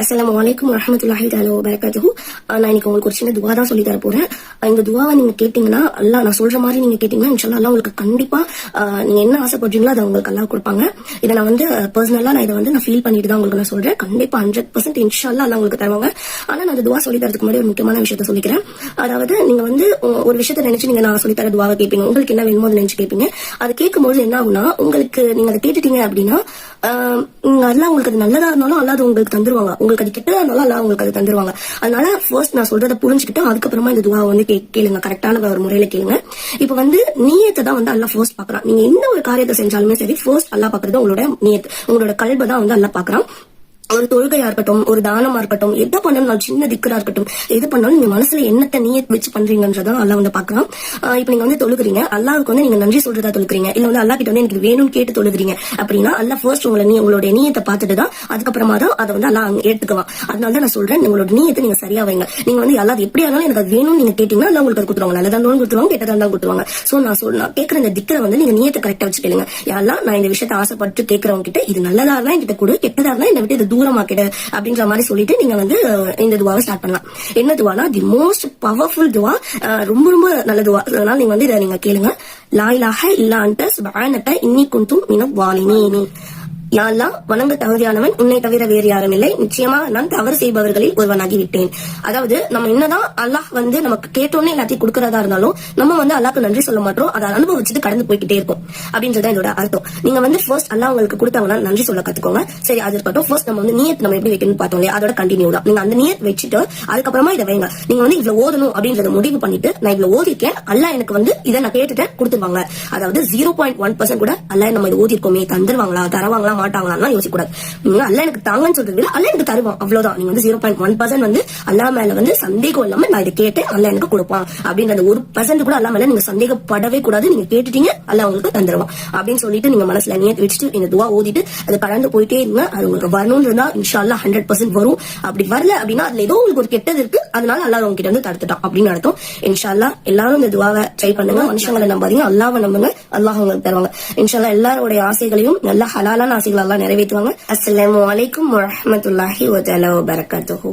அஸ்ஸலாமு அலைக்கும் வரஹ்மத்துல்லாஹி தஆலா வபரகாத்துஹு. நான் இன்னைக்கு உங்களுக்கு ஒரு சின்ன துவா தான் சொல்லி தர போறேன். இந்த துவாவை நீங்க கேட்டீங்கன்னா அல்லாஹ் நான் சொல்ற மாதிரி நீங்க கேட்டீங்கன்னா இன்ஷால்லா அல்லாஹ் உங்களுக்கு கண்டிப்பா நீங்க என்ன ஆசைப்படுறீங்களோ அதை உங்களுக்கு அல்லாஹ் கொடுப்பாங்க. இதை நான் பர்சனலா நான் இதை நான் ஃபீல் பண்ணிட்டு தான் உங்களுக்கு நான் சொல்றேன். கண்டிப்பா 100% இன்ஷால்லா அல்லாஹ் உங்களுக்கு தருவாங்க. ஆனா நான் அந்த துவா சொல்லி தரதுக்கு முன்னாடி ஒரு முக்கியமான விஷயத்த சொல்லிக்கிறேன். அதாவது நீங்க ஒரு விஷயத்த நினைச்சு நீங்க நான் சொல்லி தர துவாவை கேட்பீங்க. உங்களுக்கு என்ன வேணுமோ அதை நினைச்சு கேட்பீங்க. அது கேட்கும்போது என்ன ஆகுனா உங்களுக்கு நீங்க அதை கேட்டுட்டீங்க அப்படின்னா அல்லாஹ் உங்களுக்கு அது நல்லதா இருந்தாலும் அல்லாஹ் உங்களுக்கு தந்துருவாங்க. உங்களுக்கு அது கெட்டதா இருந்தாலும் அல்லாஹ் உங்களுக்கு அது தந்துருவாங்க. அதனால ஃபர்ஸ்ட் நான் சொல்றதை புரிஞ்சுக்கிட்டு அதுக்கப்புறமா இந்த துவாவை கேளுங்க. கரெக்டான ஒரு முறையில கேளுங்க. இப்ப நீயத்தை தான் அல்லாஹ் ஃபர்ஸ்ட் பாக்குறான். நீங்க எந்த ஒரு காரியத்தை செஞ்சாலுமே சரி ஃபர்ஸ்ட் அல்லாஹ் பாக்குறது உங்களோட நியத், உங்களோட கல்பை தான் அல்லாஹ் பாக்குறான். ஒரு தொழுகையா இருக்கட்டும், ஒரு தானமா இருக்கட்டும், எதை பண்ணாலும் சின்ன திக்கரா இருக்கட்டும், எது பண்ணாலும் நீங்க மனசுல என்னத்தை நீயத் வச்சு பண்றீங்கன்றதான் அல்லாஹ் பாக்குறான். இப்ப நீங்க தொழுகிறீங்க, அல்லாஹ்வுக்கு நீங்க நன்றி சொல்றதா தொழுகிறீங்க, இல்ல அல்லாஹ் கிட்ட எனக்கு வேணும்னு கேட்டு தொழுகிறீங்க அப்படின்னா அல்லாஹ் ஃபர்ஸ்ட் உங்களுடைய நீயத்தை பார்த்துட்டு தான் அதுக்கப்புறமா தான் அதை அல்லாஹ் எடுத்துக்குவான். அதனால தான் நான் சொல்றேன், உங்களோட நீயத்தை நீங்க சரியா வைங்க. நீங்க அல்லாஹ் எப்படியா இருந்தாலும் எனக்கு அது வேணும்னு நீங்க கேட்டீங்கன்னா அல்லாஹ் உங்களுக்கு அது கொடுத்துருவாங்க. நல்லதா இருந்தாலும் கொடுத்துருவாங்க, கெட்டதா இருந்தாலும் கொடுத்துருவாங்க. சோ நான் கேட்கிற இந்த திக்கரை நீங்க நீயத்தை கரெக்டா வச்சு கேளுங்க. அல்லாஹ் நான் இந்த விஷயத்தை ஆசைப்பட்டு கேட்கறவங்க கிட்ட இது நல்லதா இருந்தா என்கிட்ட கொடு, கெட்டதா இருந்தா என்னை விட்டு இது தூரமாக்கிடு அப்படின்ற மாதிரி சொல்லிட்டு நீங்க இந்த துவாவை ஸ்டார்ட் பண்ணலாம். என்ன துவானா தி மோஸ்ட் பவர்ஃபுல் துவா, ரொம்ப ரொம்ப நல்ல துவா. அதனால நீங்க இதை நீங்க கேளுங்க. லா இலாஹ இல்லா அன்த சுப்ஹானக இன்னி குன்து மினல் ஸாலிமீன். யா அல்லாஹ், வணங்க தகுதியானவன் உன்னை தவிர வேறு யாரும் இல்லை, நிச்சயமா நான் தவறு செய்பவர்களில் ஒருவனாகி விட்டேன். அதாவது நம்ம என்னதான் அல்லாஹ் நமக்கு கேட்டோன்னே எல்லாத்தையும் கொடுக்கறதா இருந்தாலும் நம்ம அல்லாஹ்க்கு நன்றி சொல்ல மாட்டோம். அதை அனுபவிச்சுட்டு கடந்து போய்கிட்டே இருக்கும் அப்படின்றத இதோட அர்த்தம். நீங்க ஃபர்ஸ்ட் அல்லாஹ் உங்களுக்கு கொடுத்தாங்கன்னா நன்றி சொல்ல கத்துக்கோங்க. சரி, அது இருக்கட்டும். ஃபர்ஸ்ட் நம்ம நியத் நம்ம எப்படி வைக்கணும்னு பார்த்தோம் இல்லையா, அதோட கண்டினியூ தான். நீங்க அந்த நியத் வச்சுட்டு அதுக்கப்புறமா இதை வைங்க. நீங்க இவ்வளவு ஓதணும் அப்படின்றத முடிவு பண்ணிட்டு நான் இவ்வளவு ஓதிருக்கேன், அல்லாஹ் எனக்கு இதை நான் கேட்டுட்டேன் கொடுத்துருவாங்க. அதாவது 0.1% கூட அல்லாஹ் நம்ம இதை ஓதிருக்கோமே தந்துருவாங்களா தரவாங்களா மாட்டாங்களா யோசிக்க கூடாது. அல்லாஹ் எனக்கு தாங்கன்னு சொல்றது அல்லாஹ் எனக்கு தருவான், அவ்வளவுதான். நீங்க 0.1% அல்லாஹ் மேல சந்தேகம் இல்லாம நான் இதை கேட்டேன் அல்லாஹ் எனக்கு கொடுப்பான் அப்படின்ற 1% கூட அல்லாஹ் மேல நீங்க சந்தேகப்படவே கூடாது. நீங்க கேட்டுட்டீங்க அல்லாஹ் உங்களுக்கு தந்துருவான் அப்படின்னு சொல்லிட்டு நீங்க மனசுல நியத் வச்சுட்டு இந்த துவா ஓதிட்டு அது கடந்து போயிட்டே இருங்க. அது உங்களுக்கு வரணும்னு இருந்தா இன்ஷா அல்லாஹ் 100% வரும். அப்படி வரல அப்படின்னா அதுல ஏதோ உங்களுக்கு ஒரு கெட்டது இருக்கு, அதனால அல்லாஹ் உங்ககிட்ட தடுத்துட்டான் அப்படின்னு அர்த்தம். இன்ஷா அல்லாஹ் எல்லாரும் இந்த துவாவை ட்ரை பண்ணுங்க. மனுஷங்களை நம்பாதீங்க, அல்லாஹ்வை நம்புங்க, அல்லாஹ் உங்களுக்கு தருவாங்க. இன்ஷா அல்லாஹ் எல்லாருடைய ஆசைகளையும் நல்ல ஹலாலான ஆசைகள் எல்லாம் நிறைவேற்றுவாங்க. அஸ்ஸலாமு அலைக்கும் வரஹ்மத்துல்லாஹி வ தஆலா வபரகாத்துஹு.